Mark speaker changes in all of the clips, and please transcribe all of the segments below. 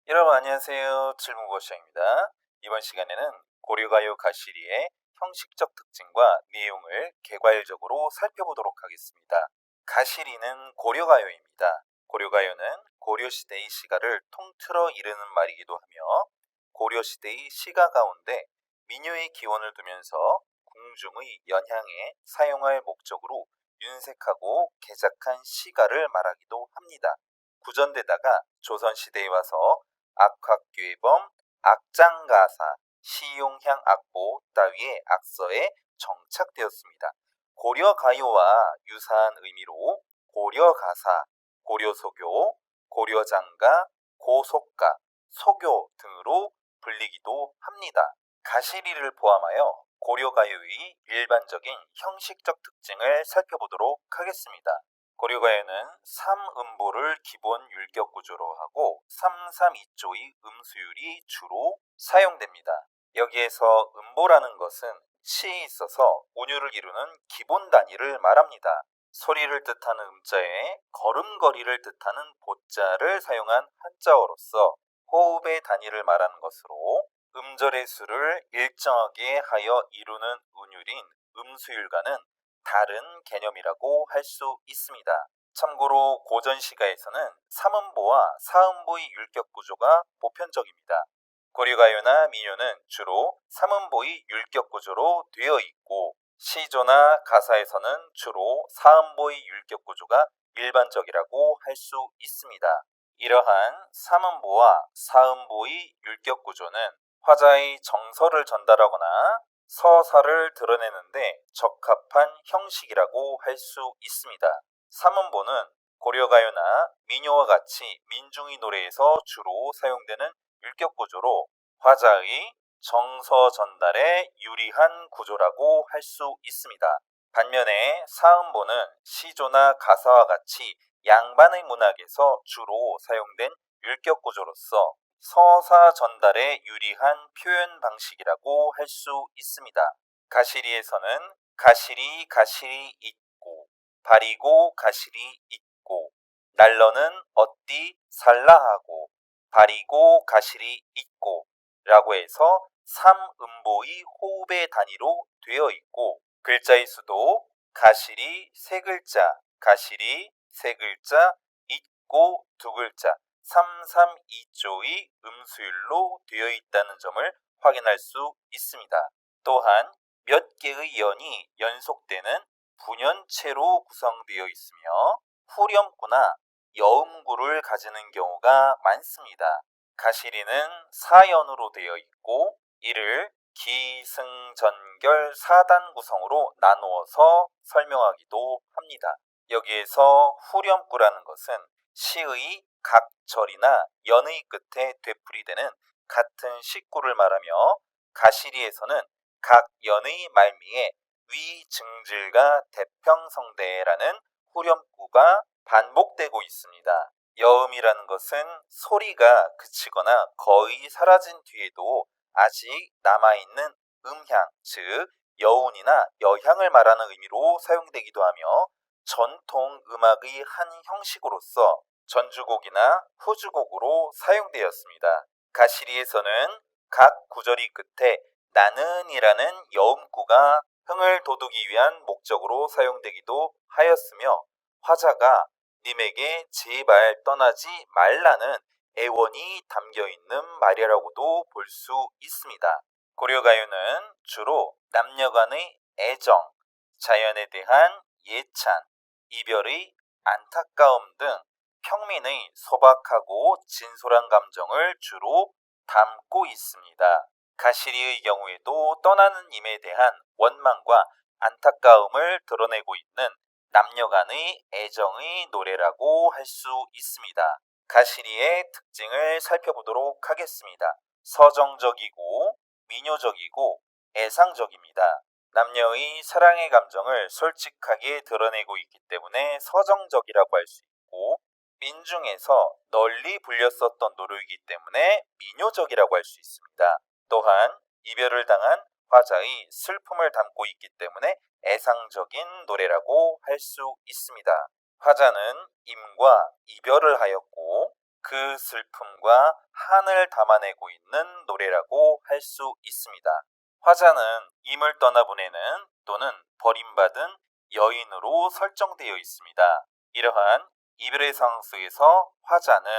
Speaker 1: 여러분 안녕하세요. 칠문고시입니다. 이번 시간에는 고려가요 가시리의 형식적 특징과 내용을 개괄적으로 살펴보도록 하겠습니다. 가시리는 고려가요입니다. 고려가요는 고려시대의 시가를 통틀어 이르는 말이기도 하며 고려시대의 시가 가운데 민요의 기원을 두면서 궁중의 연향에 사용할 목적으로 윤색하고 개작한 시가를 말하기도 합니다. 구전되다가 조선시대에 와서 악학괴범, 악장가사, 시용향 악보 따위의 악서에 정착되었습니다. 고려가요와 유사한 의미로 고려가사, 고려소교, 고려장가, 고속가, 소교 등으로 불리기도 합니다. 가시리를 포함하여 고려가요의 일반적인 형식적 특징을 살펴보도록 하겠습니다. 고려가요는 3음보를 기본 율격 구조로 하고 332조의 음수율이 주로 사용됩니다. 여기에서 음보라는 것은 시에 있어서 운율을 이루는 기본 단위를 말합니다. 소리를 뜻하는 음자에 걸음걸이를 뜻하는 보자를 사용한 한자어로서 호흡의 단위를 말하는 것으로 음절의 수를 일정하게 하여 이루는 운율인 음수율과는 다른 개념이라고 할 수 있습니다. 참고로 고전 시가에서는 3음보와 4음보의 율격 구조가 보편적입니다. 고려가요나 민요는 주로 3음보의 율격 구조로 되어 있고 시조나 가사에서는 주로 4음보의 율격 구조가 일반적이라고 할 수 있습니다. 이러한 3음보와 4음보의 율격 구조는 화자의 정서를 전달하거나 서사를 드러내는데 적합한 형식이라고 할 수 있습니다. 3음보는 고려가요나 민요와 같이 민중의 노래에서 주로 사용되는 율격 구조로 화자의 정서 전달에 유리한 구조라고 할 수 있습니다. 반면에 4음보는 시조나 가사와 같이 양반의 문학에서 주로 사용된 율격 구조로서 서사 전달에 유리한 표현 방식이라고 할 수 있습니다. 가시리에서는 가시리 있고 바리고 가시리 있고 날러는 어띠 살라하고 바리고 가시리 있고 라고 해서 3음보의 호흡의 단위로 되어 있고 글자의 수도 가시리 세 글자, 가시리 세 글자, 있고 두 글자 332조의 음수율로 되어 있다는 점을 확인할 수 있습니다. 또한 몇 개의 연이 연속되는 분연체로 구성되어 있으며 후렴구나 여음구를 가지는 경우가 많습니다. 가시리는 사연으로 되어 있고 이를 기승전결 4단 구성으로 나누어서 설명하기도 합니다. 여기에서 후렴구라는 것은 시의 각 절이나 연의 끝에 되풀이되는 같은 식구를 말하며 가시리에서는 각 연의 말미에 위증질과 대평성대라는 후렴구가 반복되고 있습니다. 여음이라는 것은 소리가 그치거나 거의 사라진 뒤에도 아직 남아있는 음향, 즉 여운이나 여향을 말하는 의미로 사용되기도 하며 전통 음악의 한 형식으로서 전주곡이나 후주곡으로 사용되었습니다. 가시리에서는 각 구절이 끝에 나는이라는 여음구가 흥을 돋우기 위한 목적으로 사용되기도 하였으며 화자가 님에게 제발 떠나지 말라는 애원이 담겨있는 말이라고도 볼 수 있습니다. 고려가요는 주로 남녀 간의 애정, 자연에 대한 예찬, 이별의 안타까움 등 평민의 소박하고 진솔한 감정을 주로 담고 있습니다. 가시리의 경우에도 떠나는 님에 대한 원망과 안타까움을 드러내고 있는 남녀 간의 애정의 노래라고 할 수 있습니다. 가시리의 특징을 살펴보도록 하겠습니다. 서정적이고 민요적이고 애상적입니다. 남녀의 사랑의 감정을 솔직하게 드러내고 있기 때문에 서정적이라고 할 수 있고 민중에서 널리 불렸었던 노래이기 때문에 민요적이라고 할 수 있습니다. 또한 이별을 당한 화자의 슬픔을 담고 있기 때문에 애상적인 노래라고 할 수 있습니다. 화자는 임과 이별을 하였고 그 슬픔과 한을 담아내고 있는 노래라고 할 수 있습니다. 화자는 임을 떠나보내는 또는 버림받은 여인으로 설정되어 있습니다. 이러한 이별의 상황 속에서 화자는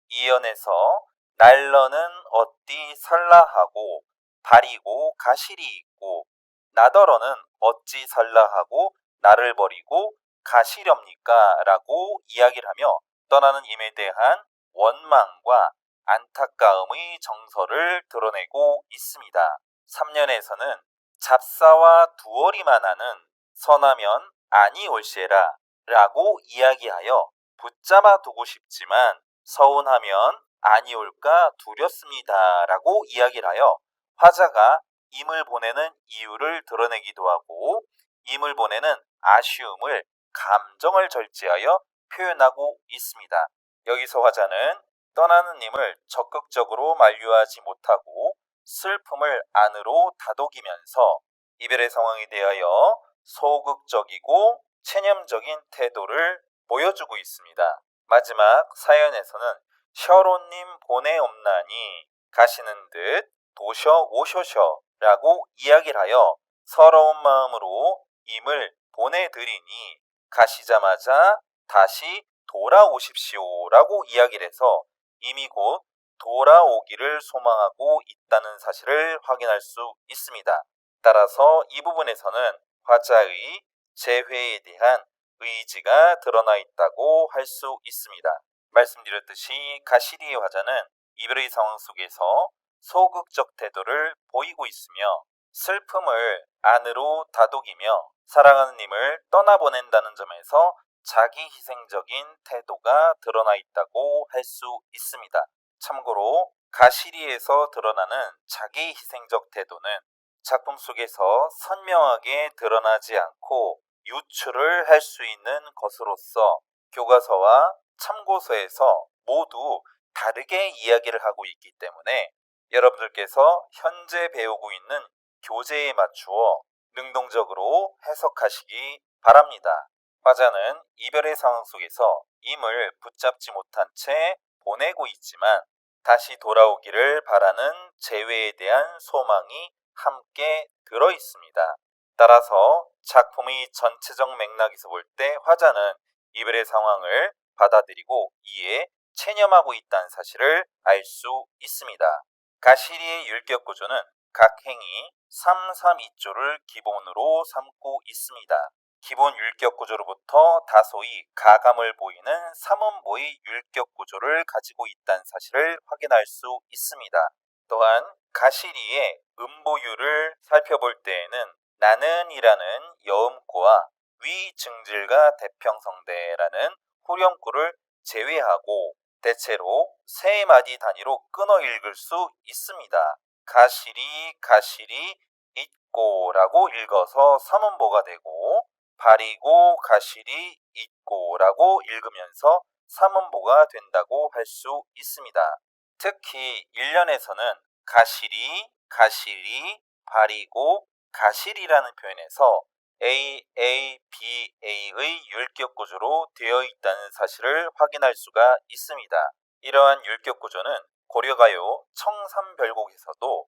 Speaker 1: 이연에서 날러는 어찌 설라하고 바리고 가실이 있고 나더러는 어찌 설라하고 나를 버리고 가시렵니까? 라고 이야기를 하며 떠나는 임에 대한 원망과 안타까움의 정서를 드러내고 있습니다. 3년에서는 잡사와 두어리만 하는 선하면 아니 올시에라 라고 이야기하여 붙잡아 두고 싶지만 서운하면 아니 올까 두렵습니다 라고 이야기를 하여 화자가 임을 보내는 이유를 드러내기도 하고 임을 보내는 아쉬움을 감정을 절제하여 표현하고 있습니다. 여기서 화자는 떠나는 임을 적극적으로 만류하지 못하고 슬픔을 안으로 다독이면서 이별의 상황에 대하여 소극적이고 체념적인 태도를 보여주고 있습니다. 마지막 사연에서는 셔로님 보내옵나니 가시는 듯 도셔 오셔셔 라고 이야기를 하여 서러운 마음으로 임을 보내드리니 가시자마자 다시 돌아오십시오 라고 이야기를 해서 임이 곧 돌아오기를 소망하고 있다는 사실을 확인할 수 있습니다. 따라서 이 부분에서는 화자의 재회에 대한 의지가 드러나 있다고 할 수 있습니다. 말씀드렸듯이 가시리의 화자는 이별의 상황 속에서 소극적 태도를 보이고 있으며 슬픔을 안으로 다독이며 사랑하는 님을 떠나보낸다는 점에서 자기 희생적인 태도가 드러나 있다고 할 수 있습니다. 참고로 가시리에서 드러나는 자기 희생적 태도는 작품 속에서 선명하게 드러나지 않고 유추를 할 수 있는 것으로서 교과서와 참고서에서 모두 다르게 이야기를 하고 있기 때문에 여러분들께서 현재 배우고 있는 교재에 맞추어 능동적으로 해석하시기 바랍니다. 화자는 이별의 상황 속에서 임을 붙잡지 못한 채 보내고 있지만 다시 돌아오기를 바라는 재회에 대한 소망이 함께 들어 있습니다. 따라서 작품의 전체적 맥락에서 볼 때 화자는 이별의 상황을 받아들이고 이에 체념하고 있다는 사실을 알 수 있습니다. 가시리의 율격 구조는 각 행이 332조를 기본으로 삼고 있습니다. 기본 율격 구조로부터 다소의 가감을 보이는 삼음보의 율격 구조를 가지고 있다는 사실을 확인할 수 있습니다. 또한 가시리의 음보율을 살펴볼 때에는 나는이라는 여음구와 위증질과 대평성대라는 후렴구를 제외하고 대체로 세 마디 단위로 끊어 읽을 수 있습니다. 가시리 있고라고 읽어서 삼음보가 되고 바리고 가시리 있고라고 읽으면서 삼음보가 된다고 할 수 있습니다. 특히 1년에서는 가시리, 바리고 가실이라는 표현에서 A, B, A의 율격 구조로 되어 있다는 사실을 확인할 수가 있습니다. 이러한 율격 구조는 고려가요 청산별곡에서도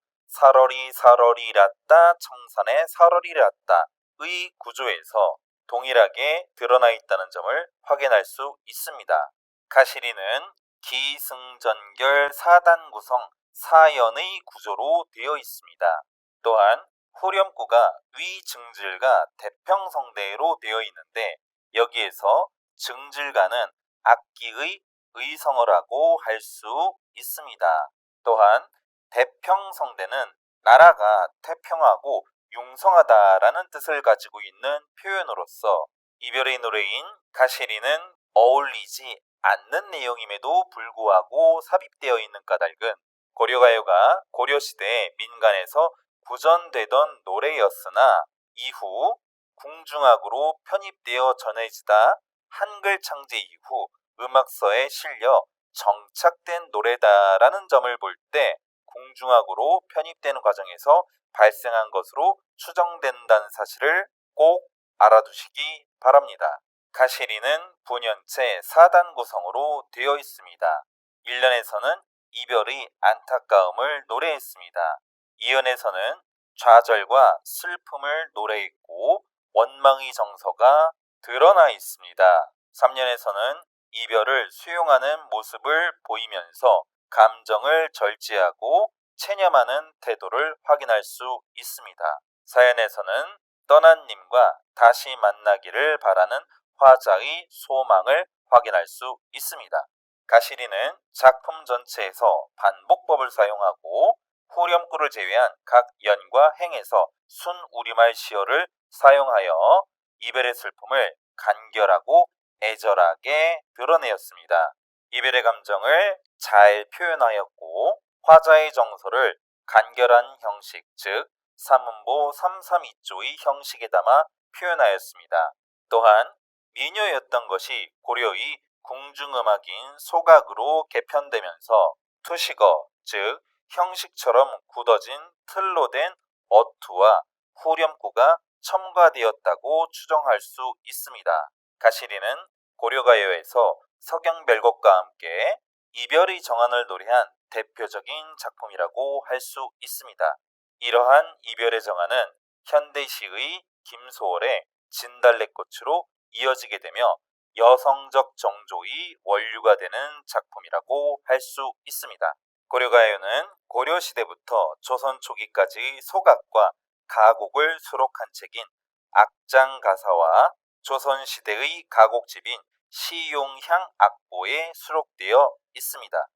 Speaker 1: 사러리라따 청산의 사러리라따의 구조에서 동일하게 드러나 있다는 점을 확인할 수 있습니다. 가시리는 기승전결 4단 구성 4연의 구조로 되어 있습니다. 또한 후렴구가 위증질과 대평성대로 되어 있는데 여기에서 증질가는 악기의 의성어라고 할 수 있습니다. 또한 대평성대는 나라가 태평하고 융성하다라는 뜻을 가지고 있는 표현으로서 이별의 노래인 가시리는 어울리지 않는 내용임에도 불구하고 삽입되어 있는 까닭은 고려가요가 고려시대 민간에서 구전되던 노래였으나 이후 궁중악으로 편입되어 전해지다 한글 창제 이후 음악서에 실려 정착된 노래다라는 점을 볼 때 궁중악으로 편입되는 과정에서 발생한 것으로 추정된다는 사실을 꼭 알아두시기 바랍니다. 가시리는 분연체 4단 구성으로 되어 있습니다. 1년에서는 이별의 안타까움을 노래했습니다. 2연에서는 좌절과 슬픔을 노래했고 원망의 정서가 드러나 있습니다. 3년에서는 이별을 수용하는 모습을 보이면서 감정을 절제하고 체념하는 태도를 확인할 수 있습니다. 4연에서는 떠난 님과 다시 만나기를 바라는 화자의 소망을 확인할 수 있습니다. 가시리는 작품 전체에서 반복법을 사용하고 후렴구를 제외한 각 연과 행에서 순우리말 시어를 사용하여 이별의 슬픔을 간결하고 애절하게 드러내었습니다. 이별의 감정을 잘 표현하였고 화자의 정서를 간결한 형식, 즉 삼문보 332조의 형식에 담아 표현하였습니다. 또한 미녀였던 것이 고려의 궁중음악인 소각으로 개편되면서 투식어, 즉 형식처럼 굳어진 틀로 된 어투와 후렴구가 첨가되었다고 추정할 수 있습니다. 가시리는 고려가요에서 서경별곡과 함께 이별의 정환을 노래한 대표적인 작품이라고 할 수 있습니다. 이러한 이별의 정환은 현대시의 김소월의 진달래꽃으로 이어지게 되며 여성적 정조의 원류가 되는 작품이라고 할 수 있습니다. 고려가요는 고려시대부터 조선 초기까지 소각과 가곡을 수록한 책인 악장가사와 조선시대의 가곡집인 시용향 악보에 수록되어 있습니다.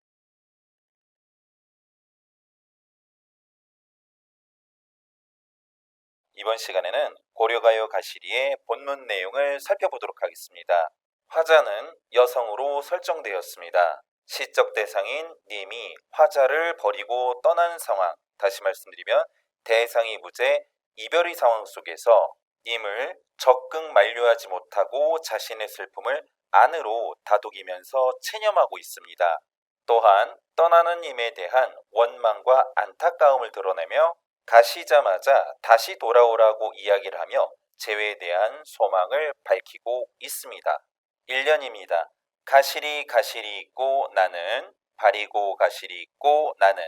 Speaker 1: 이번 시간에는 고려가요 가시리의 본문 내용을 살펴보도록 하겠습니다. 화자는 여성으로 설정되었습니다. 시적 대상인 님이 화자를 버리고 떠난 상황, 다시 말씀드리면 대상이 무죄 이별의 상황 속에서 님을 적극 만류하지 못하고 자신의 슬픔을 안으로 다독이면서 체념하고 있습니다. 또한 떠나는 님에 대한 원망과 안타까움을 드러내며 가시자마자 다시 돌아오라고 이야기를 하며 재회에 대한 소망을 밝히고 있습니다. 1년입니다. 가시리 가시리 있고 나는 바리고 가시리 있고 나는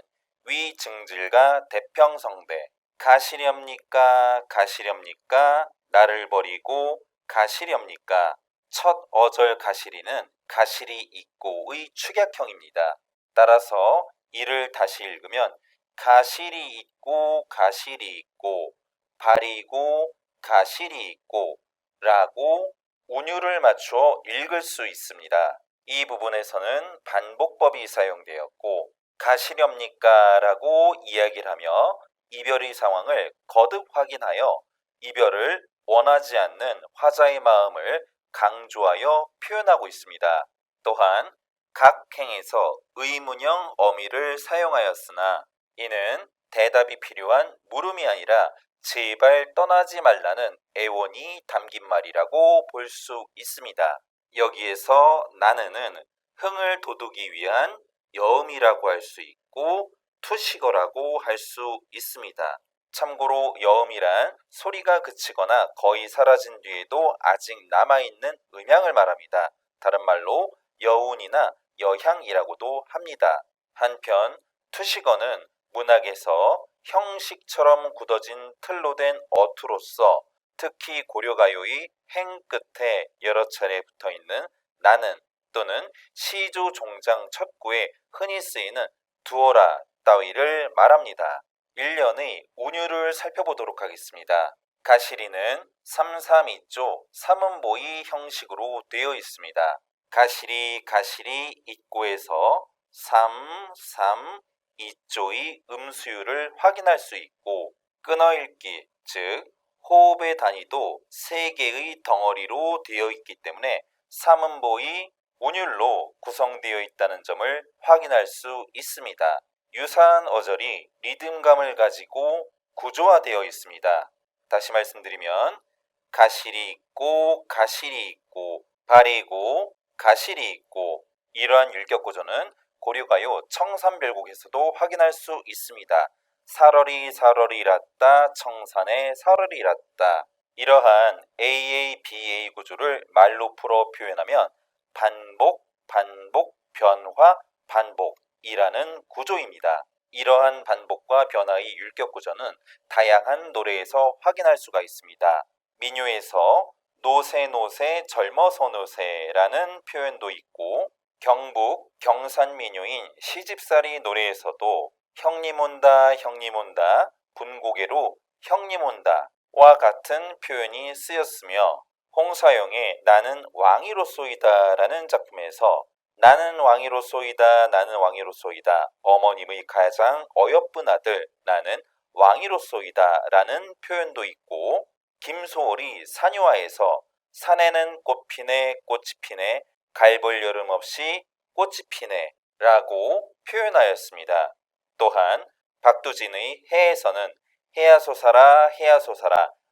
Speaker 1: 위증질과 대평성대 가시렵니까 가시렵니까 나를 버리고 가시렵니까 첫 어절 가시리는 가시리 있고의 축약형입니다. 따라서 이를 다시 읽으면 가시리 있고 가시리 있고 바리고 가시리 있고 라고 운율을 맞추어 읽을 수 있습니다. 이 부분에서는 반복법이 사용되었고 가시렵니까 라고 이야기를 하며 이별의 상황을 거듭 확인하여 이별을 원하지 않는 화자의 마음을 강조하여 표현하고 있습니다. 또한 각 행에서 의문형 어미를 사용하였으나 이는 대답이 필요한 물음이 아니라 제발 떠나지 말라는 애원이 담긴 말이라고 볼 수 있습니다. 여기에서 나는은 흥을 돋우기 위한 여음이라고 할 수 있고 투식어라고 할 수 있습니다. 참고로 여음이란 소리가 그치거나 거의 사라진 뒤에도 아직 남아있는 음향을 말합니다. 다른 말로 여운이나 여향이라고도 합니다. 한편 투식어는 문학에서 형식처럼 굳어진 틀로 된 어투로서 특히 고려가요의 행 끝에 여러 차례 붙어있는 나는 또는 시조 종장 첫 구에 흔히 쓰이는 두어라 따위를 말합니다. 1년의 운율을 살펴보도록 하겠습니다. 가시리는 332조 3음보의 형식으로 되어 있습니다. 가시리 가시리 있고에서 3, 3, 2조의 음수율을 확인할 수 있고 끊어읽기, 즉 호흡의 단위도 3개의 덩어리로 되어 있기 때문에 3음보의 운율로 구성되어 있다는 점을 확인할 수 있습니다. 유사한 어절이 리듬감을 가지고 구조화되어 있습니다. 다시 말씀드리면 가시리 있고 가시리 있고 바리고 가시리 있고 이러한 율격 구조는 고려가요 청산별곡에서도 확인할 수 있습니다. 사러리 사러리랐다 청산에 사러리랐다 이러한 AA, BA 구조를 말로 풀어 표현하면 반복, 반복, 변화, 반복이라는 구조입니다. 이러한 반복과 변화의 율격 구조는 다양한 노래에서 확인할 수가 있습니다. 민요에서 노새 젊어서 노새라는 표현도 있고 경북 경산 민요인 시집살이 노래에서도 형님 온다 분고개로 형님 온다와 같은 표현이 쓰였으며 홍사용의 나는 왕이로소이다라는 작품에서 나는 왕이로소이다 어머님의 가장 어여쁜 아들 나는 왕이로소이다라는 표현도 있고 김소월이 산유화에서 산에는 꽃이 피네 갈볼 여름 없이 꽃이 피네 라고 표현하였습니다. 또한 박두진의 해에서는 해야 솟아라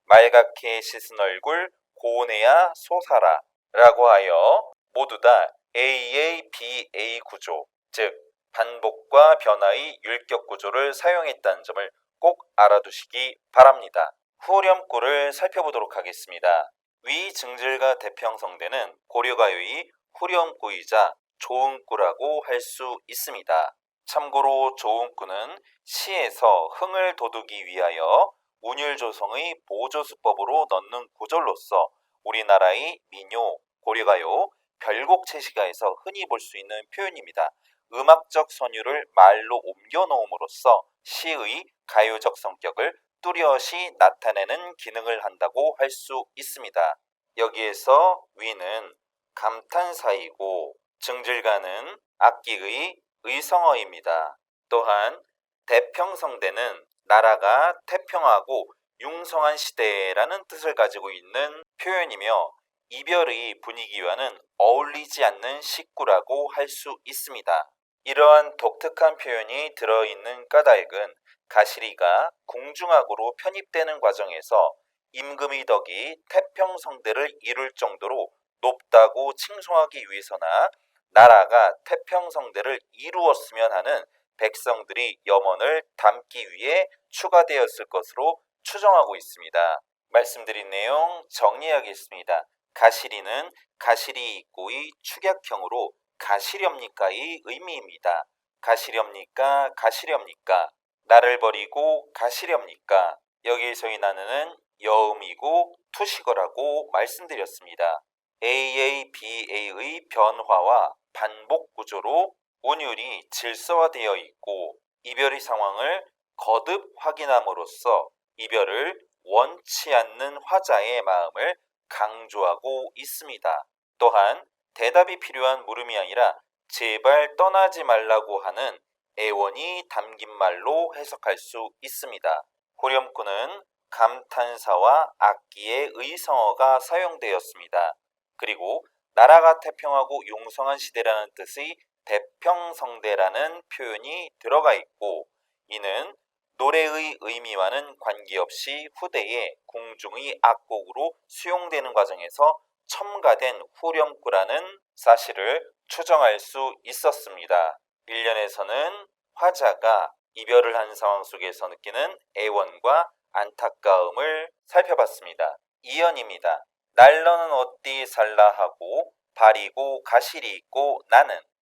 Speaker 1: 말갛게 씻은 얼굴 고운해야 솟아라 라고 하여 모두 다 AABA 구조, 즉 반복과 변화의 율격 구조를 사용했다는 점을 꼭 알아두시기 바랍니다. 후렴구를 살펴보도록 하겠습니다. 위 증질과 대평성대는 고려가요의 후렴구이자 조응구라고 할 수 있습니다. 참고로 조응구는 시에서 흥을 돋우기 위하여 운율조성의 보조수법으로 넣는 구절로서 우리나라의 민요, 고려가요, 별곡체시가에서 흔히 볼 수 있는 표현입니다. 음악적 선율을 말로 옮겨 놓음으로써 시의 가요적 성격을 뚜렷이 나타내는 기능을 한다고 할 수 있습니다. 여기에서 위는 감탄사이고 증질가는 악기의 의성어입니다. 또한 대평성대는 나라가 태평하고 융성한 시대라는 뜻을 가지고 있는 표현이며 이별의 분위기와는 어울리지 않는 식구라고 할 수 있습니다. 이러한 독특한 표현이 들어있는 까닭은 가시리가 궁중악으로 편입되는 과정에서 임금의 덕이 태평성대를 이룰 정도로 높다고 칭송하기 위해서나 나라가 태평성대를 이루었으면 하는 백성들이 염원을 담기 위해 추가되었을 것으로 추정하고 있습니다. 말씀드린 내용 정리하겠습니다. 가시리는 가시리 입고의 축약형으로 가시렵니까의 의미입니다. 가시렵니까 나를 버리고 가시렵니까 여기에서의 나는 여음이고 투시거라고 말씀드렸습니다. AABA의 변화와 반복 구조로 운율이 질서화되어 있고 이별의 상황을 거듭 확인함으로써 이별을 원치 않는 화자의 마음을 강조하고 있습니다. 또한 대답이 필요한 물음이 아니라 제발 떠나지 말라고 하는 애원이 담긴 말로 해석할 수 있습니다. 후렴구는 감탄사와 악기의 의성어가 사용되었습니다. 그리고 나라가 태평하고 융성한 시대라는 뜻의 대평성대라는 표현이 들어가 있고 이는 노래의 의미와는 관계없이 후대에 궁중의 악곡으로 수용되는 과정에서 첨가된 후렴구라는 사실을 추정할 수 있었습니다. 1년에서는 화자가 이별을 한 상황 속에서 느끼는 애원과 안타까움을 살펴봤습니다. 2연입니다. 날너는 어디 살라 하고 바리고 가시리 있고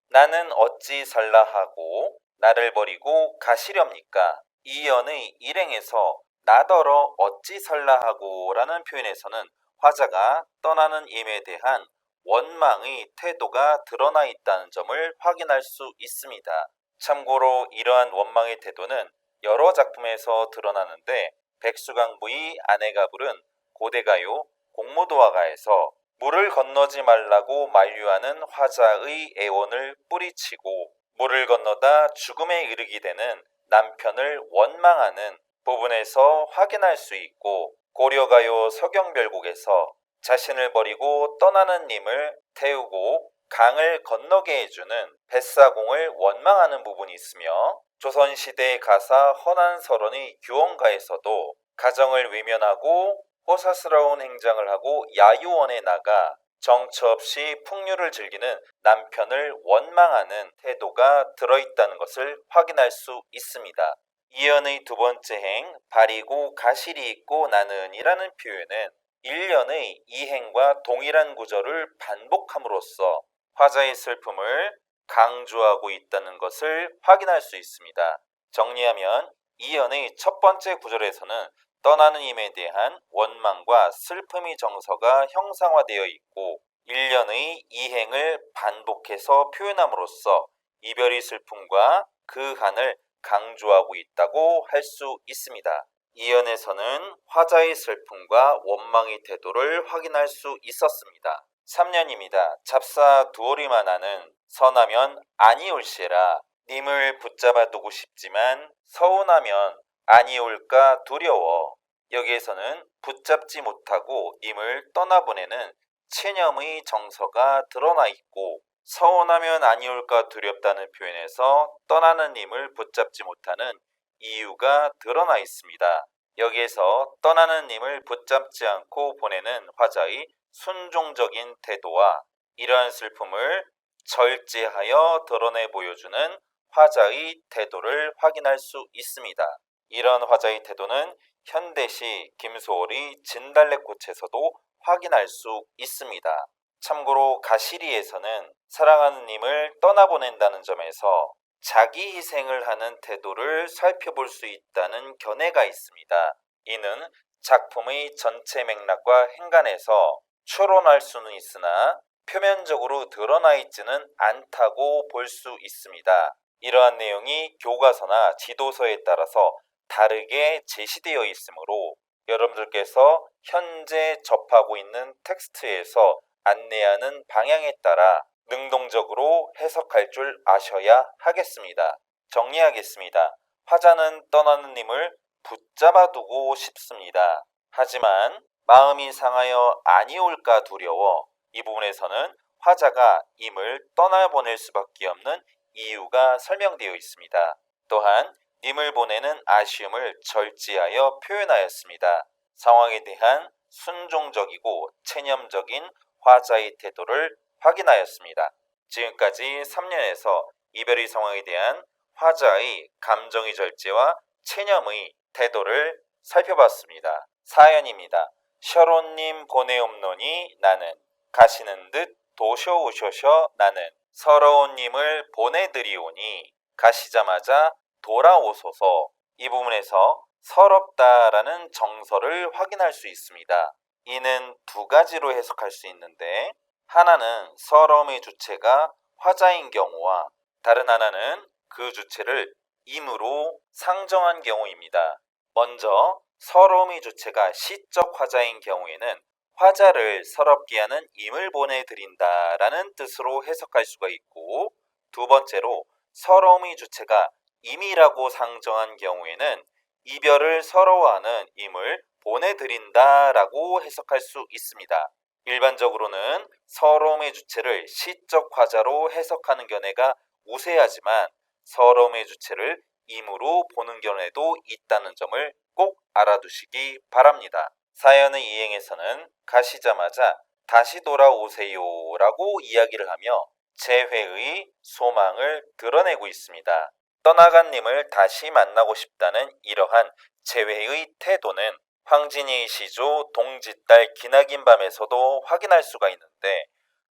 Speaker 1: 나는 어찌 살라 하고 나를 버리고 가시렵니까? 이연의 일행에서 나더러 어찌 살라 하고 라는 표현에서는 화자가 떠나는 임에 대한 원망의 태도가 드러나 있다는 점을 확인할 수 있습니다. 참고로 이러한 원망의 태도는 여러 작품에서 드러나는데 백수강부의 아내가 부른 고대가요 공무도화가에서 물을 건너지 말라고 만류하는 화자의 애원을 뿌리치고 물을 건너다 죽음에 이르게 되는 남편을 원망하는 부분에서 확인할 수 있고 고려가요 서경별곡에서 자신을 버리고 떠나는 님을 태우고 강을 건너게 해주는 뱃사공을 원망하는 부분이 있으며 조선시대 가사 허난설원의 규원가에서도 가정을 외면하고 호사스러운 행장을 하고 야유원에 나가 정처 없이 풍류를 즐기는 남편을 원망하는 태도가 들어있다는 것을 확인할 수 있습니다. 이연의 두 번째 행 바리고 가시리 있고 나는 이라는 표현은 1년의 이 행과 동일한 구절을 반복함으로써 화자의 슬픔을 강조하고 있다는 것을 확인할 수 있습니다. 정리하면 이연의 첫 번째 구절에서는 떠나는 힘에 대한 원망과 슬픔의 정서가 형상화되어 있고 1년의 이행을 반복해서 표현함으로써 이별의 슬픔과 그 한을 강조하고 있다고 할 수 있습니다. 이연에서는 화자의 슬픔과 원망의 태도를 확인할 수 있었습니다. 3년입니다. 잡사 두어리만 하는 선하면 아니올시라. 님을 붙잡아 두고 싶지만 서운하면 아니올까 두려워. 여기에서는 붙잡지 못하고 님을 떠나보내는 체념의 정서가 드러나 있고 서운하면 아니올까 두렵다는 표현에서 떠나는 님을 붙잡지 못하는 이유가 드러나 있습니다. 여기에서 떠나는 님을 붙잡지 않고 보내는 화자의 순종적인 태도와 이러한 슬픔을 절제하여 드러내 보여주는 화자의 태도를 확인할 수 있습니다. 이런 화자의 태도는 현대시 김소월의 진달래꽃에서도 확인할 수 있습니다. 참고로 가시리에서는 사랑하는 님을 떠나보낸다는 점에서 자기 희생을 하는 태도를 살펴볼 수 있다는 견해가 있습니다. 이는 작품의 전체 맥락과 행간에서 추론할 수는 있으나 표면적으로 드러나 있지는 않다고 볼 수 있습니다. 이러한 내용이 교과서나 지도서에 따라서 다르게 제시되어 있으므로 여러분들께서 현재 접하고 있는 텍스트에서 안내하는 방향에 따라 능동적으로 해석할 줄 아셔야 하겠습니다. 정리하겠습니다. 화자는 떠나는 님을 붙잡아 두고 싶습니다. 하지만 마음이 상하여 아니올까 두려워. 이 부분에서는 화자가 임을 떠나보낼 수밖에 없는 이유가 설명되어 있습니다. 또한 님을 보내는 아쉬움을 절제하여 표현하였습니다. 상황에 대한 순종적이고 체념적인 화자의 태도를 확인하였습니다. 지금까지 3년에서 이별의 상황에 대한 화자의 감정의 절제와 체념의 태도를 살펴봤습니다. 사연입니다. 셔론님 보내옵노니 나는 가시는 듯 도셔오셔셔 나는 서러운 님을 보내드리오니 가시자마자 돌아오소서. 이 부분에서 서럽다라는 정서를 확인할 수 있습니다. 이는 두 가지로 해석할 수 있는데 하나는 서러움의 주체가 화자인 경우와 다른 하나는 그 주체를 임으로 상정한 경우입니다. 먼저 서러움의 주체가 시적 화자인 경우에는 화자를 서럽게 하는 임을 보내드린다라는 뜻으로 해석할 수가 있고 두 번째로 서러움의 주체가 임이라고 상정한 경우에는 이별을 서러워하는 임을 보내드린다라고 해석할 수 있습니다. 일반적으로는 서러움의 주체를 시적 화자로 해석하는 견해가 우세하지만 서러움의 주체를 임으로 보는 견해도 있다는 점을 꼭 알아두시기 바랍니다. 사연의 이행에서는 가시자마자 다시 돌아오세요라고 이야기를 하며 재회의 소망을 드러내고 있습니다. 떠나간 님을 다시 만나고 싶다는 이러한 재회의 태도는 황진이의 시조 동짓달 기나긴 밤에서도 확인할 수가 있는데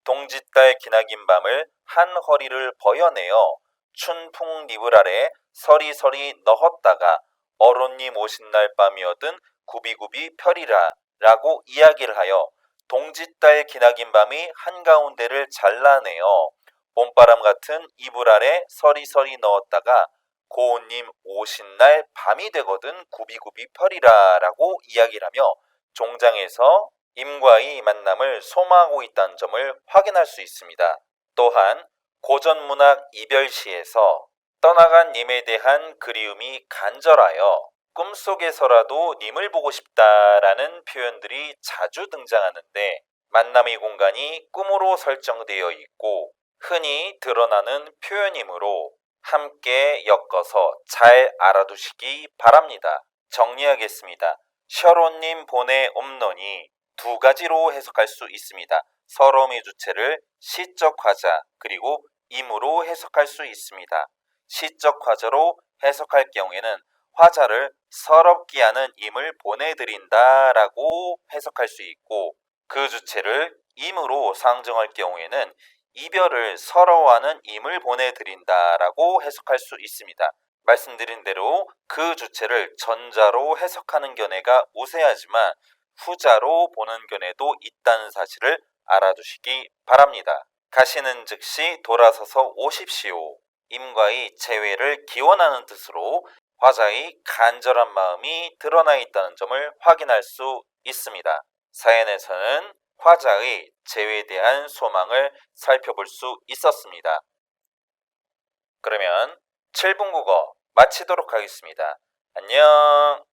Speaker 1: 동짓달 기나긴 밤을 한 허리를 버여내어 춘풍 니불 아래 서리서리 넣었다가 어론님 오신 날 밤이어든 구비구비 펴리라 라고 이야기를 하여 동짓달 기나긴 밤이 한가운데를 잘라내어 봄바람 같은 이불 아래 서리서리 넣었다가 고운님 오신 날 밤이 되거든 구비구비 펴리라 라고 이야기를 하며 종장에서 임과의 만남을 소망하고 있다는 점을 확인할 수 있습니다. 또한 고전문학 이별시에서 떠나간 님에 대한 그리움이 간절하여 꿈속에서라도 님을 보고 싶다라는 표현들이 자주 등장하는데 만남의 공간이 꿈으로 설정되어 있고 흔히 드러나는 표현이므로 함께 엮어서 잘 알아두시기 바랍니다. 정리하겠습니다. 셔론님 보내옵노니 두 가지로 해석할 수 있습니다. 서러움의 주체를 시적 화자 그리고 임으로 해석할 수 있습니다. 시적 화자로 해석할 경우에는 화자를 서럽게 하는 임을 보내드린다라고 해석할 수 있고 그 주체를 임으로 상정할 경우에는 이별을 서러워하는 임을 보내드린다라고 해석할 수 있습니다. 말씀드린 대로 그 주체를 전자로 해석하는 견해가 우세하지만 후자로 보는 견해도 있다는 사실을 알아두시기 바랍니다. 가시는 즉시 돌아서서 오십시오. 임과의 재회를 기원하는 뜻으로 화자의 간절한 마음이 드러나 있다는 점을 확인할 수 있습니다. 사연에서는 화자의 재회에 대한 소망을 살펴볼 수 있었습니다. 그러면 7분 국어 마치도록 하겠습니다. 안녕.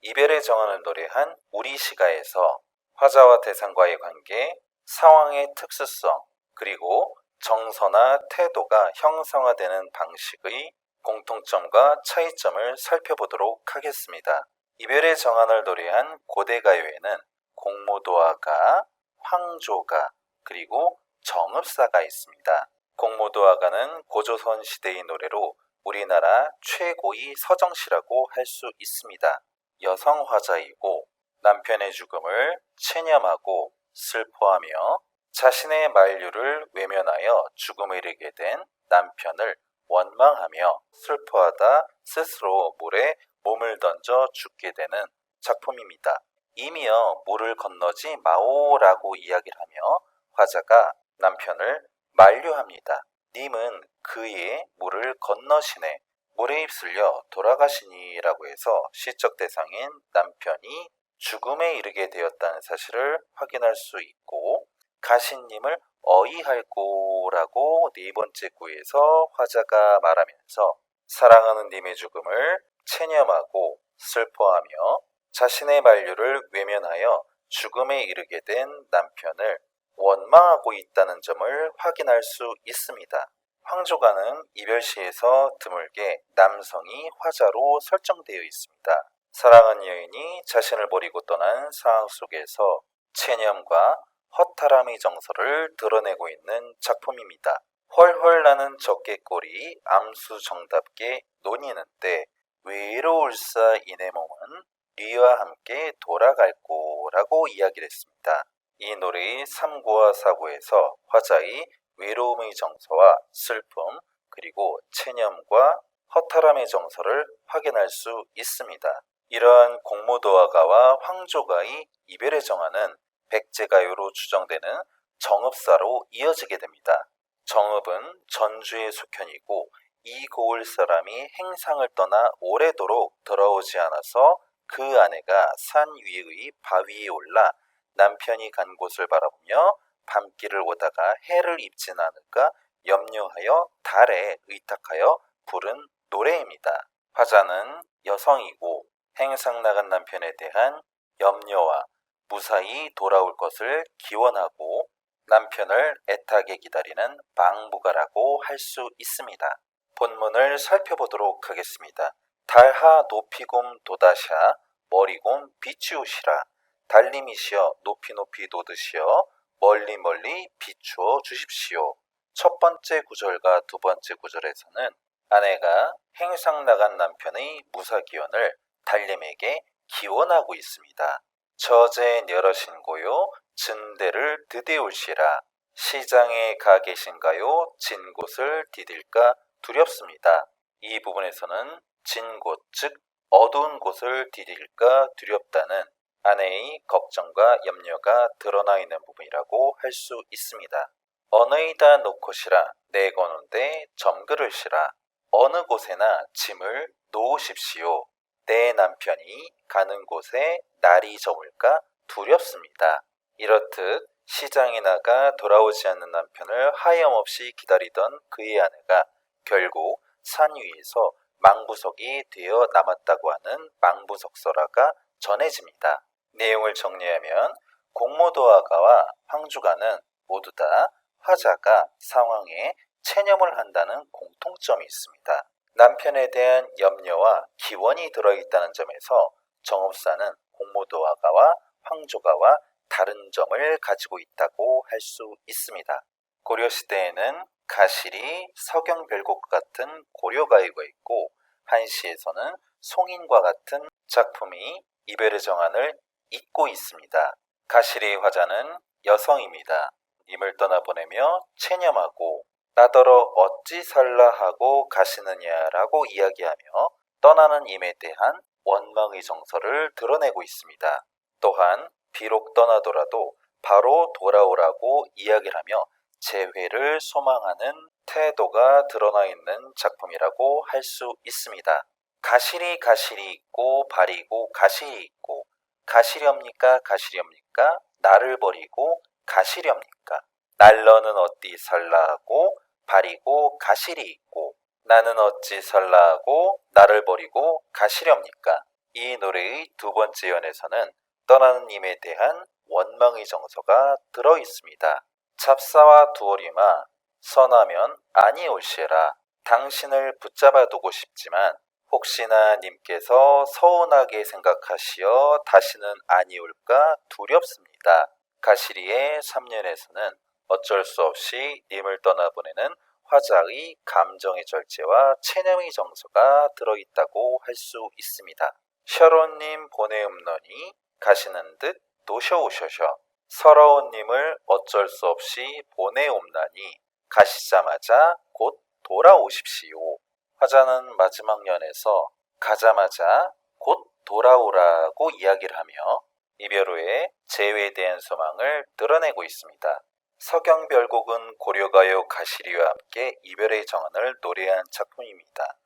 Speaker 1: 이별의 정원을 노래한 우리 시가에서 화자와 대상과의 관계, 상황의 특수성, 그리고 정서나 태도가 형성화되는 방식의 공통점과 차이점을 살펴보도록 하겠습니다. 이별의 정원을 노래한 고대가요에는 공모도화가, 황조가, 그리고 정읍사가 있습니다. 공모도화가는 고조선 시대의 노래로 우리나라 최고의 서정시라고 할 수 있습니다. 여성 화자이고 남편의 죽음을 체념하고 슬퍼하며 자신의 만류를 외면하여 죽음에 이르게 된 남편을 원망하며 슬퍼하다 스스로 물에 몸을 던져 죽게 되는 작품입니다. 이미여 물을 건너지 마오라고 이야기를 하며 화자가 남편을 만류합니다. 님은 그의 물을 건너시네. 물에 휩쓸려 돌아가시니라고 해서 시적 대상인 남편이 죽음에 이르게 되었다는 사실을 확인할 수 있고, 가신님을 어이할꼬라고 네 번째 구에서 화자가 말하면서 사랑하는 님의 죽음을 체념하고 슬퍼하며 자신의 만류를 외면하여 죽음에 이르게 된 남편을 원망하고 있다는 점을 확인할 수 있습니다. 황조가는 이별시에서 드물게 남성이 화자로 설정되어 있습니다. 사랑한 여인이 자신을 버리고 떠난 상황 속에서 체념과 허탈함의 정서를 드러내고 있는 작품입니다. 헐헐 나는 적개골이 암수정답게 논이는 때 외로울사 이내 몸은 리와 함께 돌아갈꼬라고 이야기를 했습니다. 이 노래의 3구와 4구에서 화자의 외로움의 정서와 슬픔, 그리고 체념과 허탈함의 정서를 확인할 수 있습니다. 이러한 공모도화가와 황조가의 이별의 정화는 백제가요로 추정되는 정읍사로 이어지게 됩니다. 정읍은 전주의 속현이고 이 고을 사람이 행상을 떠나 오래도록 돌아오지 않아서 그 아내가 산 위의 바위에 올라 남편이 간 곳을 바라보며 밤길을 오다가 해를 입진 않을까 염려하여 달에 의탁하여 부른 노래입니다. 화자는 여성이고 행상 나간 남편에 대한 염려와 무사히 돌아올 것을 기원하고 남편을 애타게 기다리는 망부가라고 할 수 있습니다. 본문을 살펴보도록 하겠습니다. 달하 높이곰 도다샤 머리곰 비추우시라. 달님이시여 높이 높이 돋으시어 멀리 멀리 비추어 주십시오. 첫 번째 구절과 두 번째 구절에서는 아내가 행상 나간 남편의 무사기원을 달님에게 기원하고 있습니다. 저제 여러신고요 진대를 드디울시라. 시장에 가 계신가요? 진 곳을 디딜까 두렵습니다. 이 부분에서는 진 곳, 즉 어두운 곳을 디딜까 두렵다는 아내의 걱정과 염려가 드러나 있는 부분이라고 할 수 있습니다. 어느이다 놓고시라 내거는데 점그르시라. 어느 곳에나 짐을 놓으십시오. 내 남편이 가는 곳에 날이 저물까 두렵습니다. 이렇듯 시장에 나가 돌아오지 않는 남편을 하염없이 기다리던 그의 아내가 결국 산 위에서 망부석이 되어 남았다고 하는 망부석설화가 전해집니다. 내용을 정리하면 공모도화가와 황주가는 모두 다 화자가 상황에 체념을 한다는 공통점이 있습니다. 남편에 대한 염려와 기원이 들어있다는 점에서 정읍사는 공모도화가와 황조가와 다른 점을 가지고 있다고 할 수 있습니다. 고려시대에는 가실이 서경별곡 같은 고려가요가 있고 한시에서는 송인과 같은 작품이 이별의 정안을 잇고 있습니다. 가시리 화자는 여성입니다. 님을 떠나보내며 체념하고 나더러 어찌 살라 하고 가시느냐라고 이야기하며 떠나는 임에 대한 원망의 정서를 드러내고 있습니다. 또한 비록 떠나더라도 바로 돌아오라고 이야기를 하며 재회를 소망하는 태도가 드러나 있는 작품이라고 할 수 있습니다. 가시리 가시리 있고 바리고 가시리 있고 가시렵니까 가시렵니까 나를 버리고 가시렵니까 날러는 어디 살라 하고 바리고 가시리 있고 나는 어찌 살라 하고 나를 버리고 가시렵니까. 이 노래의 두 번째 연에서는 떠나는 님에 대한 원망의 정서가 들어 있습니다. 잡사와 두어리마 선하면 아니 올시라. 당신을 붙잡아 두고 싶지만 혹시나 님께서 서운하게 생각하시어 다시는 아니 올까 두렵습니다. 가시리의 3년에서는 어쩔 수 없이 님을 떠나보내는 화자의 감정의 절제와 체념의 정서가 들어있다고 할 수 있습니다. 셔론님 보내음너니 가시는 듯 노셔오셔셔. 서러운 님을 어쩔 수 없이 보내옵나니 가시자마자 곧 돌아오십시오. 화자는 마지막 연에서 가자마자 곧 돌아오라고 이야기를 하며 이별 후에 재회에 대한 소망을 드러내고 있습니다. 서경별곡은 고려가요 가시리와 함께 이별의 정안을 노래한 작품입니다.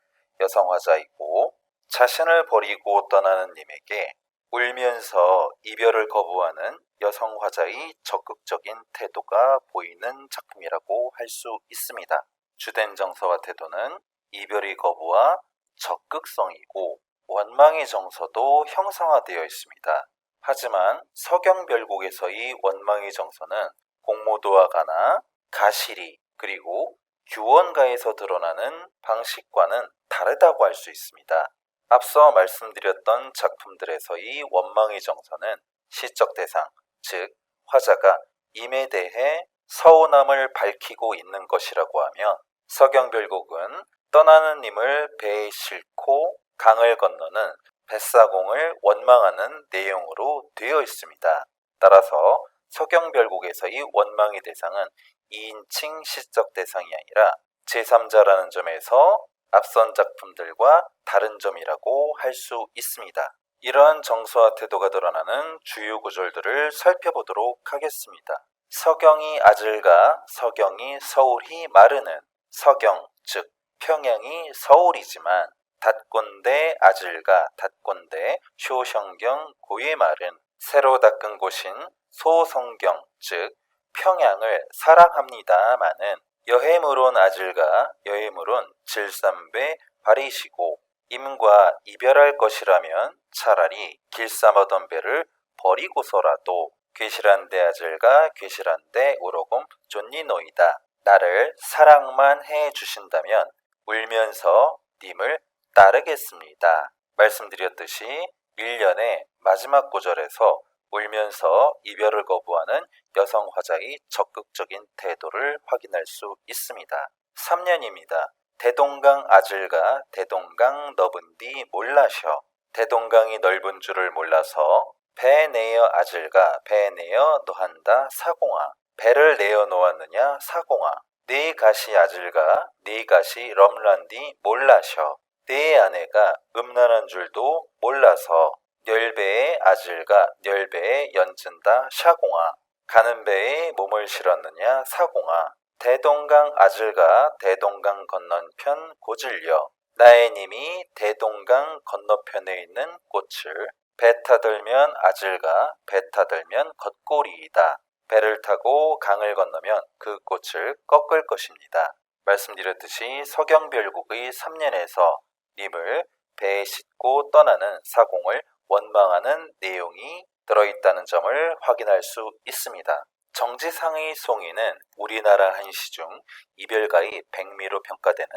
Speaker 1: 여성 화자이고 자신을 버리고 떠나는 님에게 울면서 이별을 거부하는 여성 화자의 적극적인 태도가 보이는 작품이라고 할 수 있습니다. 주된 정서와 태도는 이별의 거부와 적극성이고 원망의 정서도 형상화되어 있습니다. 하지만 서경별곡에서의 원망의 정서는 공모도화가나 가시리 그리고 규원가에서 드러나는 방식과는 다르다고 할 수 있습니다. 앞서 말씀드렸던 작품들에서의 원망의 정서는 시적 대상, 즉 화자가 임에 대해 서운함을 밝히고 있는 것이라고 하면 서경별곡은 떠나는 님을 배에 싣고 강을 건너는 뱃사공을 원망하는 내용으로 되어 있습니다. 따라서 서경별곡에서의 원망의 대상은 2인칭 시적 대상이 아니라 제3자라는 점에서 앞선 작품들과 다른 점이라고 할 수 있습니다. 이러한 정서와 태도가 드러나는 주요 구절들을 살펴보도록 하겠습니다. 서경이 아질가 서경이 서울이 마르는 서경 즉 평양이 서울이지만 닷꼰대 아질가 닷꼰대 쇼성경 고의 말은 새로 닦은 곳인 소성경 즉 평양을 사랑합니다마는 여해물온 아질가 여해물온 질삼배 바리시고 임과 이별할 것이라면 차라리 길삼하던 배를 버리고서라도 괴실한데 아질가 괴실한데 우러곰 존니노이다. 나를 사랑만 해 주신다면 울면서 님을 따르겠습니다. 말씀드렸듯이 1년의 마지막 구절에서 울면서 이별을 거부하는 여성 화자의 적극적인 태도를 확인할 수 있습니다. 3년입니다. 대동강 아질가 대동강 넓은디 몰라셔. 대동강이 넓은 줄을 몰라서 배 내어 아질가 배 내어 노한다 사공아. 배를 내어 놓았느냐 사공아. 네 가시 아질가 네 가시 럼란디 몰라셔. 네 아내가 음란한 줄도 몰라서 멸배의 아질가 멸배에 연진다 샤공아. 가는 배에 몸을 실었느냐 사공아. 대동강 아질가 대동강 건너편 고질려. 나의 님이 대동강 건너편에 있는 꽃을 배 타들면 아질가 배 타들면 겉골이이다. 배를 타고 강을 건너면 그 꽃을 꺾을 것입니다. 말씀드렸듯이 서경별곡의 3년에서 님을 배에 싣고 떠나는 사공을 원망하는 내용이 들어있다는 점을 확인할 수 있습니다. 정지상의 송이는 우리나라 한시 중 이별가의 백미로 평가되는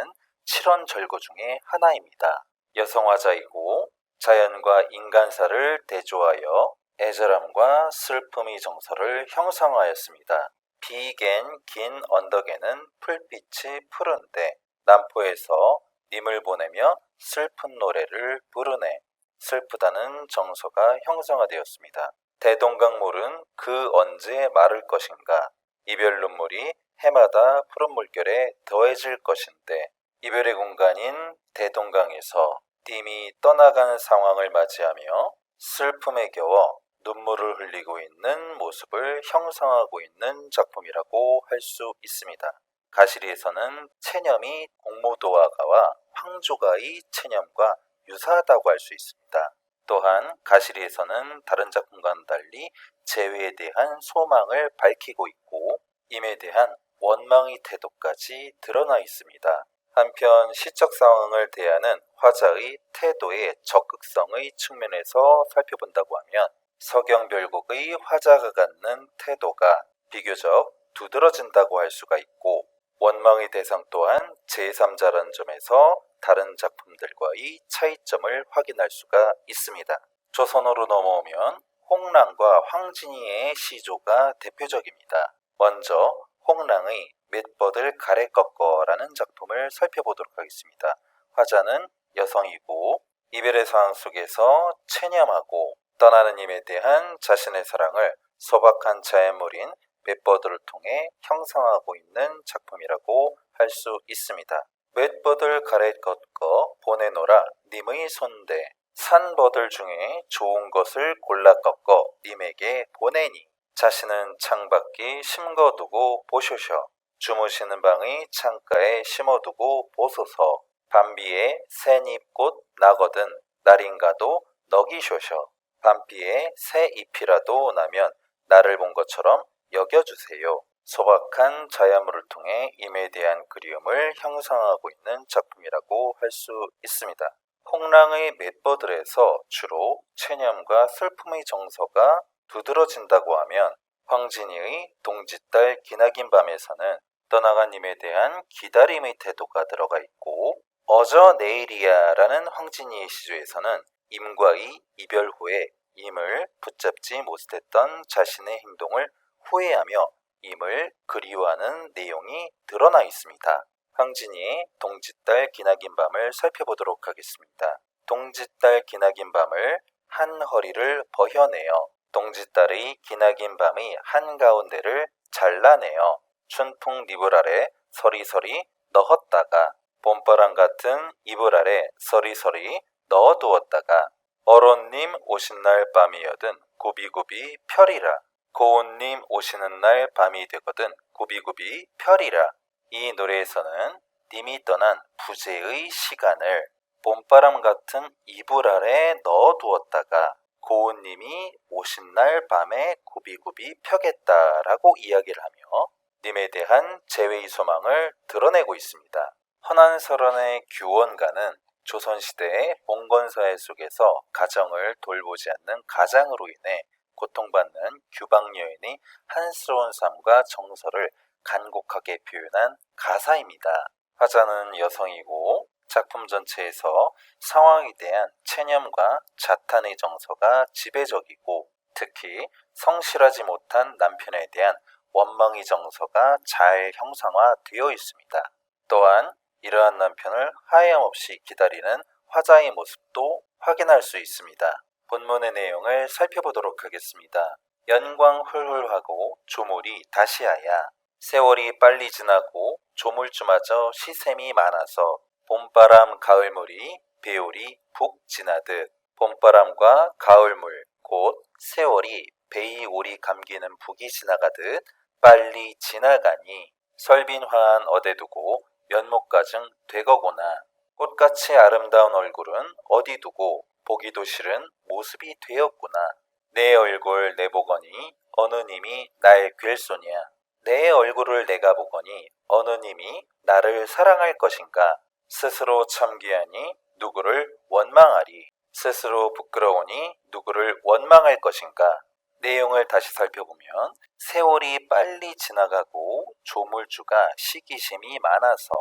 Speaker 1: 칠원절고 중의 하나입니다. 여성화자이고 자연과 인간사를 대조하여 애절함과 슬픔의 정서를 형상화하였습니다. 비갠 긴 언덕에는 풀빛이 푸른데 남포에서 님을 보내며 슬픈 노래를 부르네. 슬프다는 정서가 형성화되었습니다. 대동강물은 그 언제 마를 것인가? 이별 눈물이 해마다 푸른 물결에 더해질 것인데 이별의 공간인 대동강에서 님이 떠나가는 상황을 맞이하며 슬픔에 겨워 눈물을 흘리고 있는 모습을 형성하고 있는 작품이라고 할 수 있습니다. 가시리에서는 체념이 공무도화가와 황조가의 체념과 유사하다고 할 수 있습니다. 또한 가시리에서는 다른 작품과는 달리 재회에 대한 소망을 밝히고 있고 임에 대한 원망의 태도까지 드러나 있습니다. 한편 시적 상황을 대하는 화자의 태도의 적극성의 측면에서 살펴본다고 하면 서경별곡의 화자가 갖는 태도가 비교적 두드러진다고 할 수가 있고 원망의 대상 또한 제3자라는 점에서 다른 작품들과의 차이점을 확인할 수가 있습니다. 조선어로 넘어오면 홍랑과 황진이의 시조가 대표적입니다. 먼저 홍랑의 맷버들 가래 꺾어라는 작품을 살펴보도록 하겠습니다. 화자는 여성이고 이별의 상황 속에서 체념하고 떠나는 임에 대한 자신의 사랑을 소박한 자연물인 맷버들을 통해 형성하고 있는 작품이라고 할 수 있습니다. 맷버들 가래 꺾어 보내노라 님의 손대 산버들 중에 좋은 것을 골라 꺾어 님에게 보내니 자신은 창밖에 심거두고 보소서 주무시는 방의 창가에 심어두고 보소서 밤비에 새잎꽃 나거든 날인가도 너기소서 밤비에 새 잎이라도 나면 나를 본 것처럼 여겨주세요. 소박한 자야물을 통해 임에 대한 그리움을 형성하고 있는 작품이라고 할 수 있습니다. 홍랑의 맷버들에서 주로 체념과 슬픔의 정서가 두드러진다고 하면 황진이의 동짓달 기나긴 밤에서는 떠나간 임에 대한 기다림의 태도가 들어가 있고 어저 내일이야 라는 황진이의 시조에서는 임과의 이별 후에 임을 붙잡지 못했던 자신의 행동을 후회하며 임을 그리워하는 내용이 드러나 있습니다. 황진이의 동짓달 기나긴 밤을 살펴보도록 하겠습니다. 동짓달 기나긴 밤을 한 허리를 버혀내어 동짓달의 기나긴 밤의 한가운데를 잘라내어 춘풍 니불 아래 서리서리 넣었다가 봄바람 같은 이불 아래 서리서리 넣어두었다가 어론님 오신 날 밤이여든 구비구비 펴리라 고운님 오시는 날 밤이 되거든 구비구비 펴리라. 이 노래에서는 님이 떠난 부재의 시간을 봄바람 같은 이불 아래 넣어두었다가 고운님이 오신 날 밤에 구비구비 펴겠다라고 이야기를 하며 님에 대한 재회의 소망을 드러내고 있습니다. 헌안설원의 규원가는 조선시대의 봉건사회 속에서 가정을 돌보지 않는 가장으로 인해 고통받는 규방여인의 한스러운 삶과 정서를 간곡하게 표현한 가사입니다. 화자는 여성이고 작품 전체에서 상황에 대한 체념과 자탄의 정서가 지배적이고 특히 성실하지 못한 남편에 대한 원망의 정서가 잘 형상화되어 있습니다. 또한 이러한 남편을 하염없이 기다리는 화자의 모습도 확인할 수 있습니다. 본문의 내용을 살펴보도록 하겠습니다. 연광 훌훌하고 조물이 다시하야 세월이 빨리 지나고 조물주마저 시샘이 많아서 봄바람 가을물이 배울이 푹 지나듯 봄바람과 가을물 곧 세월이 베이 오리 감기는 북이 지나가듯 빨리 지나가니 설빈화한 어디 두고 면목가증 되거구나. 꽃같이 아름다운 얼굴은 어디 두고 보기도 싫은 모습이 되었구나. 내 얼굴 내보거니 어느 님이 날 괸소냐. 내 얼굴을 내가 보거니 어느 님이 나를 사랑할 것인가. 스스로 참귀하니 누구를 원망하리. 스스로 부끄러우니 누구를 원망할 것인가. 내용을 다시 살펴보면 세월이 빨리 지나가고 조물주가 시기심이 많아서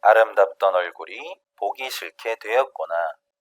Speaker 1: 아름답던 얼굴이 보기 싫게 되었구나.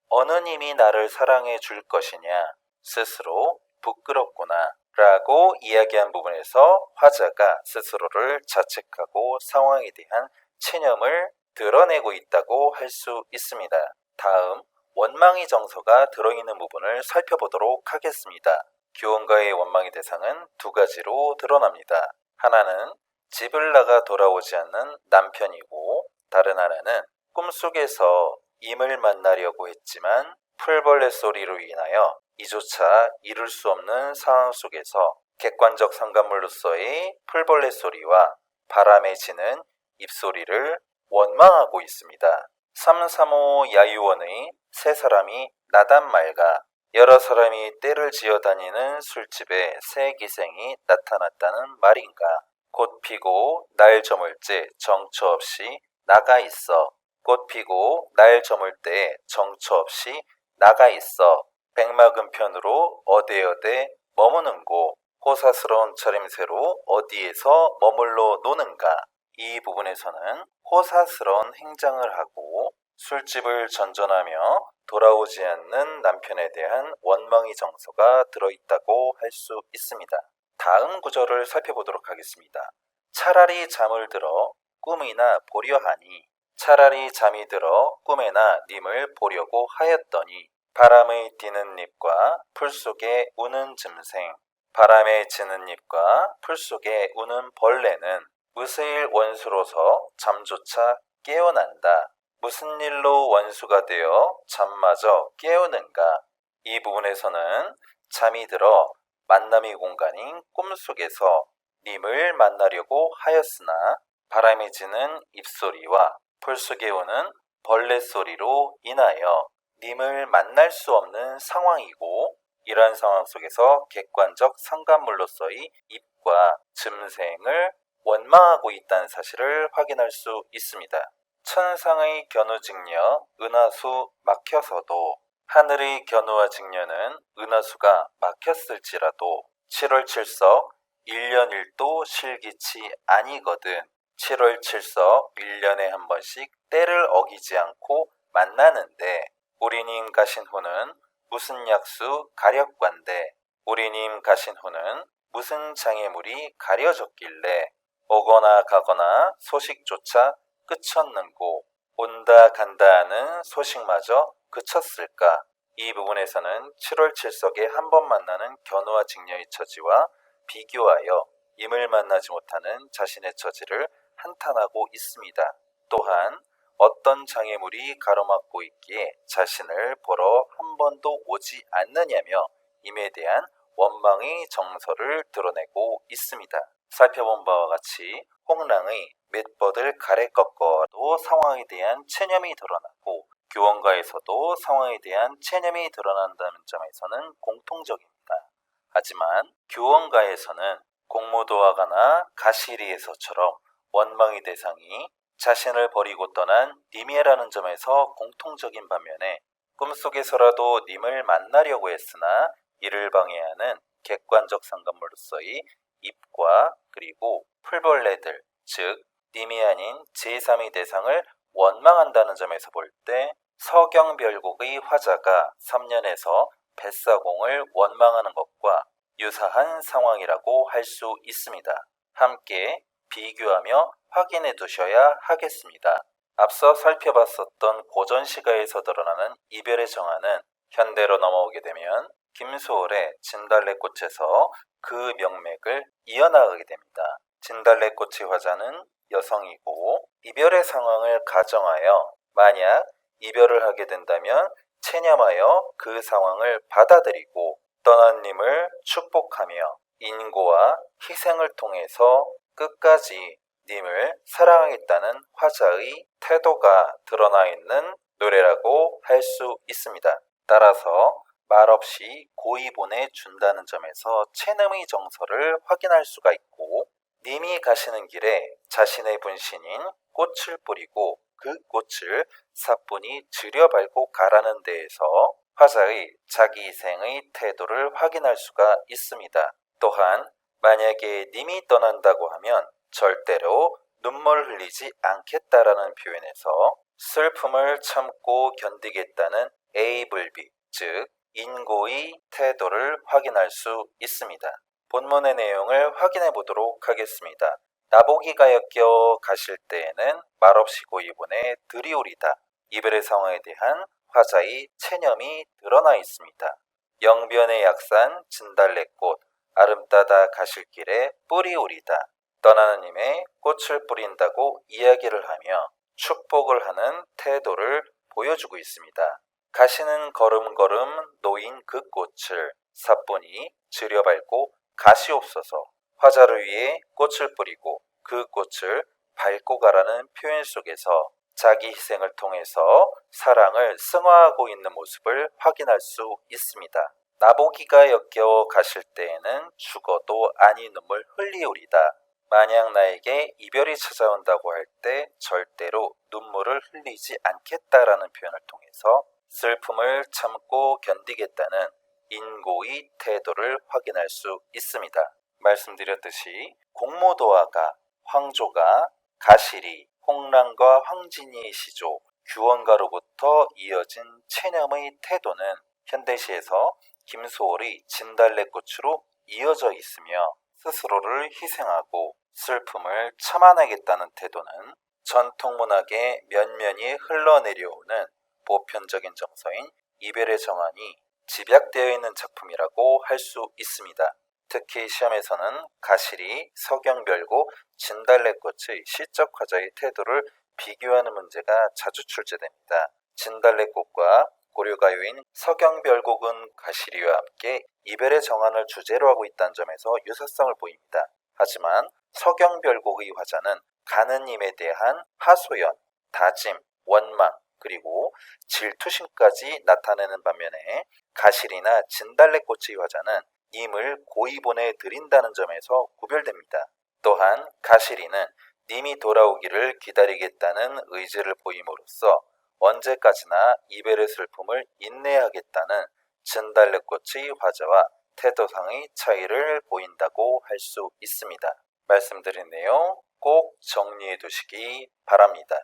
Speaker 1: 어느 님이 나를 사랑해 줄 것이냐. 스스로 부끄럽구나. 라고 이야기한 부분에서 화자가 스스로를 자책하고 상황에 대한 체념을 드러내고 있다고 할 수 있습니다. 다음 원망의 정서가 들어있는 부분을 살펴보도록 하겠습니다. 규원가의 원망의 대상은 두 가지로 드러납니다. 하나는 집을 나가 돌아오지 않는 남편이고, 다른 하나는 꿈속에서 임을 만나려고 했지만 풀벌레 소리로 인하여 이조차 이룰 수 없는 상황 속에서 객관적 상관물로서의 풀벌레 소리와 바람에 지는 입소리를 원망하고 있습니다. 335 야유원의 세 사람이 나단말과 여러 사람이 때를 지어다니는 술집에 새 기생이 나타났다는 말인가. 꽃 피고 날 저물 때 정처 없이 나가 있어. 꽃 피고 날 저물 때 정처 없이 나가 있어. 백마근편으로 어데어데 머무는고 호사스러운 차림새로 어디에서 머물러 노는가. 이 부분에서는 호사스러운 행장을 하고 술집을 전전하며 돌아오지 않는 남편에 대한 원망의 정서가 들어있다고 할 수 있습니다. 다음 구절을 살펴보도록 하겠습니다. 차라리 잠을 들어 꿈이나 보려 하니, 차라리 잠이 들어 꿈에나 님을 보려고 하였더니, 바람의 뛰는 잎과 풀 속에 우는 짐승, 바람에 지는 잎과 풀 속에 우는 벌레는 무슨 원수로서 잠조차 깨어난다. 무슨 일로 원수가 되어 잠마저 깨우는가. 이 부분에서는 잠이 들어 만남의 공간인 꿈속에서 님을 만나려고 하였으나 바람이 지는 입소리와 풀 속에 오는 벌레 소리로 인하여 님을 만날 수 없는 상황이고, 이러한 상황 속에서 객관적 상관물로서의 입과 짐승을 원망하고 있다는 사실을 확인할 수 있습니다. 천상의 견우직녀 은하수 막혀서도, 하늘의 견우와 직녀는 은하수가 막혔을지라도 7월 7석 1년 1도 실기치 아니거든. 7월 7석 1년에 한 번씩 때를 어기지 않고 만나는데, 우리님 가신 후는 무슨 약수 가렵관데, 우리님 가신 후는 무슨 장애물이 가려졌길래 오거나 가거나 소식조차 끝쳤는고 온다 간다 하는 소식마저 그쳤을까. 이 부분에서는 7월 7석에 한 번 만나는 견우와 직녀의 처지와 비교하여 임을 만나지 못하는 자신의 처지를 한탄하고 있습니다. 또한 어떤 장애물이 가로막고 있기에 자신을 보러 한 번도 오지 않느냐며 임에 대한 원망의 정서를 드러내고 있습니다. 살펴본 바와 같이 홍랑의 맷버들 가래 꺾어도 상황에 대한 체념이 드러나고, 규원가에서도 상황에 대한 체념이 드러난다는 점에서는 공통적입니다. 하지만 규원가에서는 공무도화가나 가시리에서처럼 원망의 대상이 자신을 버리고 떠난 님이라는 점에서 공통적인 반면에, 꿈속에서라도 님을 만나려고 했으나 이를 방해하는 객관적 상관물로서의 잎과 그리고 풀벌레들, 즉 님이 아닌 제3의 대상을 원망한다는 점에서 볼 때 서경별곡의 화자가 3년에서 뱃사공을 원망하는 것과 유사한 상황이라고 할 수 있습니다. 함께 비교하며 확인해 두셔야 하겠습니다. 앞서 살펴봤었던 고전시가에서 드러나는 이별의 정화는 현대로 넘어오게 되면 김소월의 진달래꽃에서 그 명맥을 이어나가게 됩니다. 진달래꽃의 화자는 여성이고, 이별의 상황을 가정하여 만약 이별을 하게 된다면 체념하여 그 상황을 받아들이고 떠난 님을 축복하며 인고와 희생을 통해서 끝까지 님을 사랑하겠다는 화자의 태도가 드러나 있는 노래라고 할 수 있습니다. 따라서 말없이 고이 보내준다는 점에서 체념의 정서를 확인할 수가 있고, 님이 가시는 길에 자신의 분신인 꽃을 뿌리고 그 꽃을 사뿐히 들여밟고 가라는 데에서 화자의 자기희생의 태도를 확인할 수가 있습니다. 또한 만약에 님이 떠난다고 하면 절대로 눈물 흘리지 않겠다라는 표현에서 슬픔을 참고 견디겠다는 에이블비, 즉 인고의 태도를 확인할 수 있습니다. 본문의 내용을 확인해 보도록 하겠습니다. 나보기가 엮여 가실 때에는 말없이 고이 보내 드리오리다. 이별의 상황에 대한 화자의 체념이 드러나 있습니다. 영변의 약산 진달래꽃 아름다다 가실길에 뿌리 우리다. 떠나는 님의 꽃을 뿌린다고 이야기를 하며 축복을 하는 태도를 보여주고 있습니다. 가시는 걸음걸음 놓인 그 꽃을 사뿐히 들여밟고 가시옵소서. 화자를 위해 꽃을 뿌리고 그 꽃을 밟고 가라는 표현 속에서 자기 희생을 통해서 사랑을 승화하고 있는 모습을 확인할 수 있습니다. 나보기가 역겨워 가실 때에는 죽어도 아니 눈물 흘리우리다. 만약 나에게 이별이 찾아온다고 할 때 절대로 눈물을 흘리지 않겠다라는 표현을 통해서 슬픔을 참고 견디겠다는 인고의 태도를 확인할 수 있습니다. 말씀드렸듯이 공모도화가, 황조가, 가실이, 홍랑과 황진이의 시조, 규원가로부터 이어진 체념의 태도는 현대시에서 김소월의 진달래꽃으로 이어져 있으며 스스로를 희생하고 슬픔을 참아내겠다는 태도는 전통문학의 면면이 흘러내려오는 보편적인 정서인 이별의 정환이 집약되어 있는 작품이라고 할 수 있습니다. 특히 시험에서는 가실이 서경별곡 진달래꽃의 시적 화자의 태도를 비교하는 문제가 자주 출제됩니다. 진달래꽃과 고려가요인 서경별곡은 가시리와 함께 이별의 정환을 주제로 하고 있다는 점에서 유사성을 보입니다. 하지만 서경별곡의 화자는 가느님에 대한 하소연, 다짐, 원망, 그리고 질투심까지 나타내는 반면에 가실이나 진달래꽃의 화자는 님을 고이 보내드린다는 점에서 구별됩니다. 또한 가실이는 님이 돌아오기를 기다리겠다는 의지를 보임으로써 언제까지나 이별의 슬픔을 인내하겠다는 진달래꽃의 화자와 태도상의 차이를 보인다고 할 수 있습니다. 말씀드린 내용 꼭 정리해 두시기 바랍니다.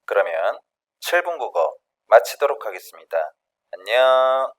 Speaker 1: 그러면 7분 국어 마치도록 하겠습니다. 안녕.